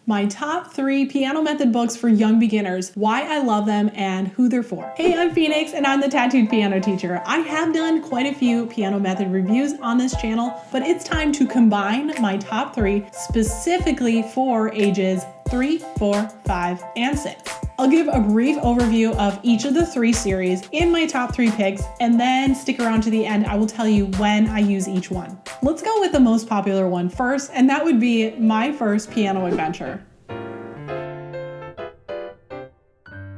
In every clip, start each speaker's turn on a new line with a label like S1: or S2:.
S1: My top 3 piano method books for young beginners, why I love them, and who they're for. Hey, I'm Phoenix and I'm the Tattooed Piano Teacher. I have done quite a few piano method reviews on this channel, but it's time to combine my top 3 specifically for ages 3, 4, 5, and 6. I'll give a brief overview of each of the 3 series in my top 3 picks, and then stick around to the end. I will tell you when I use each one. Let's go with the most popular one first, and that would be My First Piano Adventure.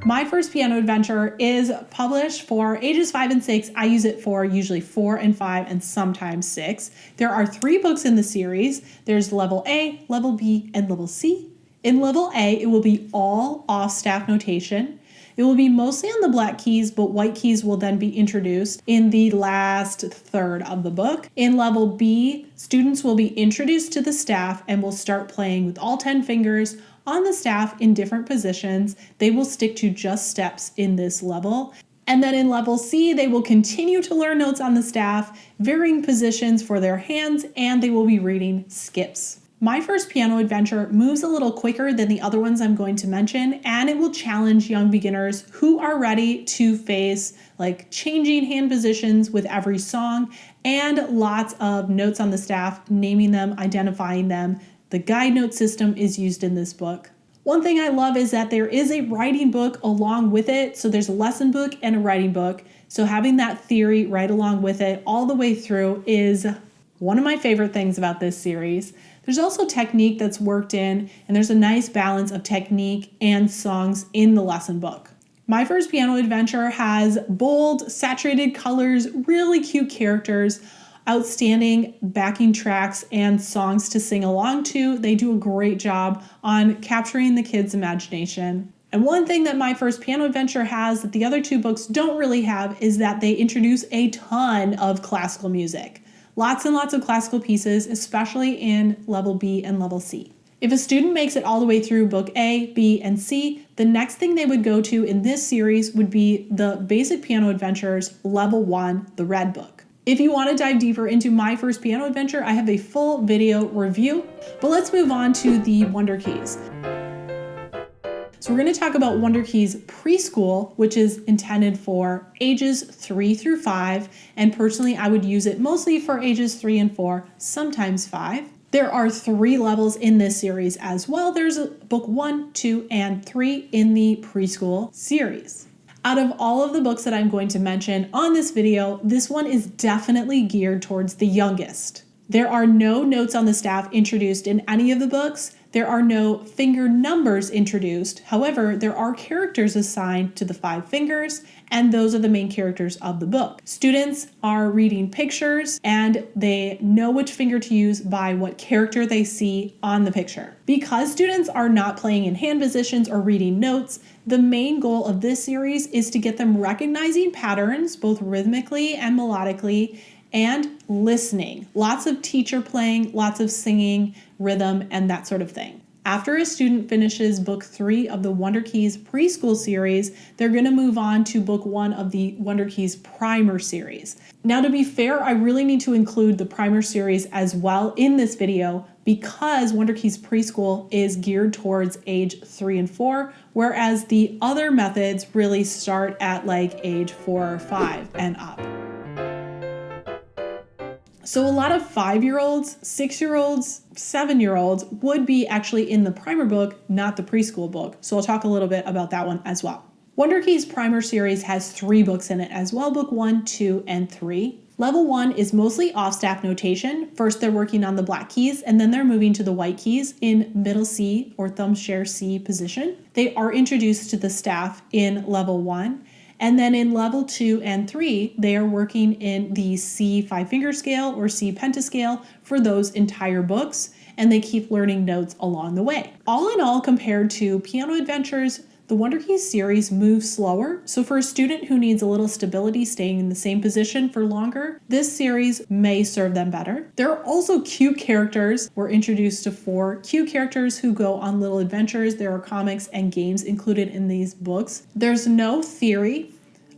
S1: My First Piano Adventure is published for ages 5 and 6. I use it for usually 4 and 5 and sometimes 6. There are 3 books in the series. There's Level A, Level B, and Level C. In Level A, it will be all off-staff notation. It will be mostly on the black keys, but white keys will then be introduced in the last third of the book. In Level B, students will be introduced to the staff and will start playing with all 10 fingers on the staff in different positions. They will stick to just steps in this level. And then in Level C, they will continue to learn notes on the staff, varying positions for their hands, and they will be reading skips. My First Piano Adventure moves a little quicker than the other ones I'm going to mention, and it will challenge young beginners who are ready to face like changing hand positions with every song and lots of notes on the staff, naming them, identifying them. The guide note system is used in this book. One thing I love is that there is a writing book along with it. So there's a lesson book and a writing book. So having that theory right along with it all the way through is one of my favorite things about this series. There's also technique that's worked in, and there's a nice balance of technique and songs in the lesson book. My First Piano Adventure has bold, saturated colors, really cute characters, outstanding backing tracks, and songs to sing along to. They do a great job on capturing the kids' imagination. And one thing that My First Piano Adventure has that the other 2 books don't really have is that they introduce a ton of classical music. Lots and lots of classical pieces, especially in Level B and Level C. If a student makes it all the way through Book A, B, and C, the next thing they would go to in this series would be the Basic Piano Adventures Level 1, the Red Book. If you want to dive deeper into My First Piano Adventure, I have a full video review, but let's move on to the Wunderkeys. So we're going to talk about Wunderkeys Preschool, which is intended for ages 3 through 5, and personally I would use it mostly for ages 3 and 4, sometimes 5. There are 3 levels in this series as well. There's book 1, 2, and 3 in the preschool series. Out of all of the books that I'm going to mention on this video, this one is definitely geared towards the youngest. There are no notes on the staff introduced in any of the books. There are no finger numbers introduced. However, there are characters assigned to the 5 fingers, and those are the main characters of the book. Students are reading pictures, and they know which finger to use by what character they see on the picture. Because students are not playing in hand positions or reading notes, the main goal of this series is to get them recognizing patterns, both rhythmically and melodically, and listening. Lots of teacher playing, lots of singing, rhythm, and that sort of thing. After a student finishes book 3 of the Wunderkeys Preschool series, they're going to move on to book 1 of the Wunderkeys Primer series. Now, to be fair, I really need to include the Primer series as well in this video because Wunderkeys Preschool is geared towards age 3 and 4, whereas the other methods really start at like age 4 or 5 and up. So a lot of 5-year-olds, 6-year-olds, 7-year-olds would be actually in the primer book, not the preschool book. So I'll talk a little bit about that one as well. Wunderkeys Primer series has 3 books in it as well, book 1, 2, and 3. Level 1 is mostly off-staff notation. First, they're working on the black keys, and then they're moving to the white keys in middle C or thumb share C position. They are introduced to the staff in Level 1. And then in Level 2 and 3, they are working in the C 5-finger scale or C pentascale for those entire books, and they keep learning notes along the way. All in all, compared to Piano Adventures, the Wunderkeys series moves slower, so for a student who needs a little stability staying in the same position for longer, this series may serve them better. There are also cute characters. We're introduced to 4 cute characters who go on little adventures. There are comics and games included in these books. There's no theory.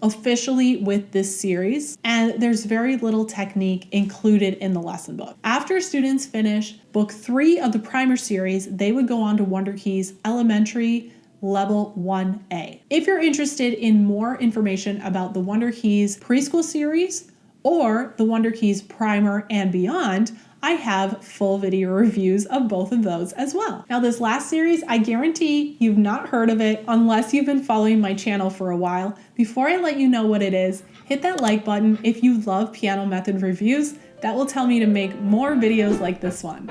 S1: officially with this series, and there's very little technique included in the lesson book. After students finish book 3 of the primer series, they would go on to Wunderkeys Elementary Level 1A. If you're interested in more information about the Wunderkeys Preschool series or the Wunderkeys Primer and beyond, I have full video reviews of both of those as well. Now, this last series, I guarantee you've not heard of it unless you've been following my channel for a while. Before I let you know what it is, hit that like button if you love piano method reviews. That will tell me to make more videos like this one.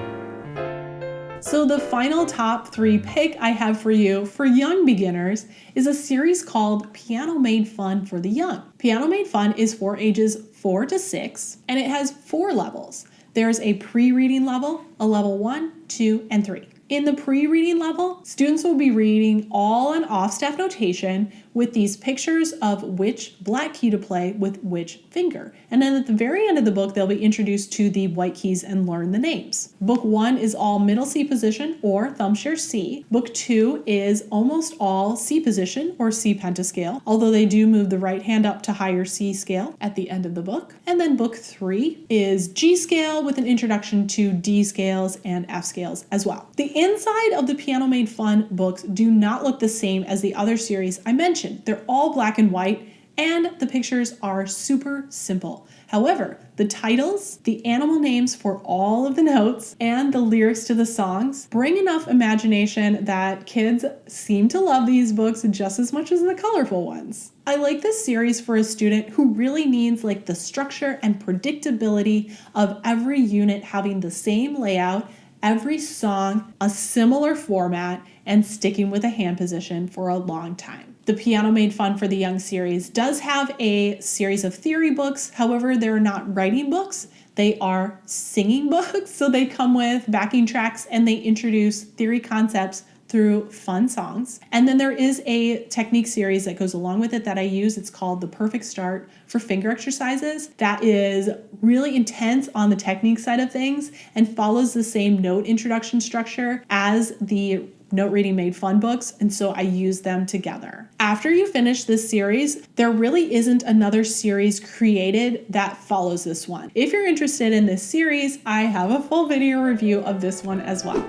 S1: So the final top 3 pick I have for you for young beginners is a series called Piano Made Fun for the Young. Piano Made Fun is for ages 4 to 6, and it has 4 levels. There's a pre-reading level, a level 1, 2, and 3. In the pre-reading level, students will be reading all in off-staff notation with these pictures of which black key to play with which finger. And then at the very end of the book, they'll be introduced to the white keys and learn the names. Book 1 is all middle C position or thumb share C. Book 2 is almost all C position or C pentascale, although they do move the right hand up to higher C scale at the end of the book. And then book 3 is G scale with an introduction to D scales and F scales as well. The inside of the Piano Made Fun books do not look the same as the other series I mentioned. They're all black and white, and the pictures are super simple. However, the titles, the animal names for all of the notes, and the lyrics to the songs bring enough imagination that kids seem to love these books just as much as the colorful ones. I like this series for a student who really needs like the structure and predictability of every unit having the same layout, every song a similar format, and sticking with a hand position for a long time. The Piano Made Fun for the Young series does have a series of theory books. However, they're not writing books. They are singing books. So they come with backing tracks and they introduce theory concepts through fun songs. And then there is a technique series that goes along with it that I use. It's called The Perfect Start for finger exercises. That is really intense on the technique side of things and follows the same note introduction structure as the Note Reading Made Fun books, and so I use them together. After you finish this series, there really isn't another series created that follows this one. If you're interested in this series, I have a full video review of this one as well.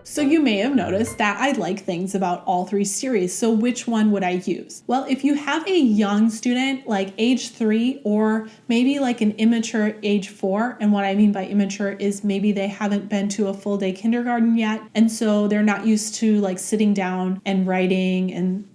S1: So you may have noticed that I like things about all 3 series, so which one would I use? Well, if you have a young student like age 3 or maybe like an immature age 4, and what I mean by immature is maybe they haven't been to a full day kindergarten yet, and so they're not used to like sitting down and writing and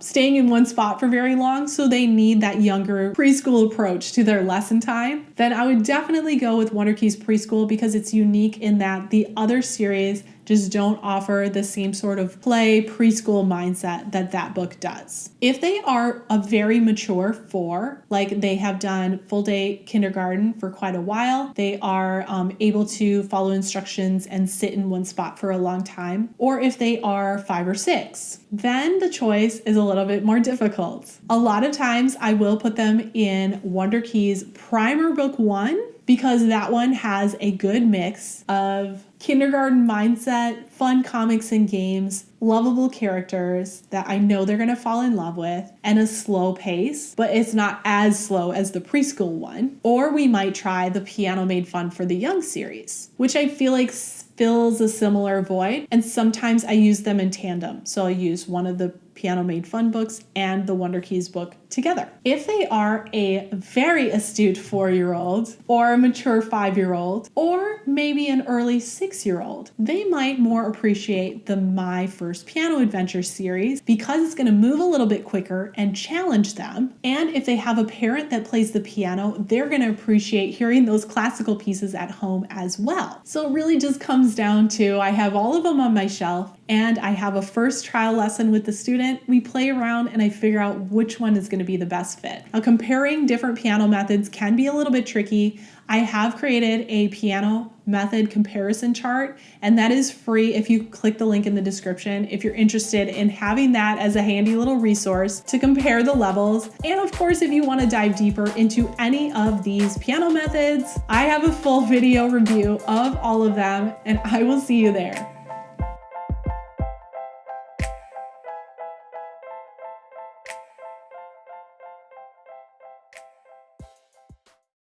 S1: staying in one spot for very long, so they need that younger preschool approach to their lesson time, then I would definitely go with Wunderkeys Preschool because it's unique in that the other series just don't offer the same sort of play preschool mindset that book does. If they are a very mature 4, like they have done full day kindergarten for quite a while, they are able to follow instructions and sit in one spot for a long time, or if they are 5 or 6, then the choice is a little bit more difficult. A lot of times I will put them in Wunderkeys Primer Book 1 because that one has a good mix of kindergarten mindset, fun comics and games, lovable characters that I know they're going to fall in love with, and a slow pace, but it's not as slow as the preschool one. Or we might try the Piano Made Fun for the Young series, which I feel like fills a similar void, and sometimes I use them in tandem. So I'll use one of the Piano Made Fun books and the Wunderkeys book together. If they are a very astute 4-year-old or a mature 5-year-old or maybe an early 6-year-old, they might more appreciate the My First Piano Adventure series because it's going to move a little bit quicker and challenge them. And if they have a parent that plays the piano, they're going to appreciate hearing those classical pieces at home as well. So it really just comes down to I have all of them on my shelf and I have a first trial lesson with the student. We play around and I figure out which one is going to be the best fit. Now, comparing different piano methods can be a little bit tricky. I have created a piano method comparison chart, and that is free if you click the link in the description if you're interested in having that as a handy little resource to compare the levels. And of course, if you want to dive deeper into any of these piano methods, I have a full video review of all of them, and I will see you there.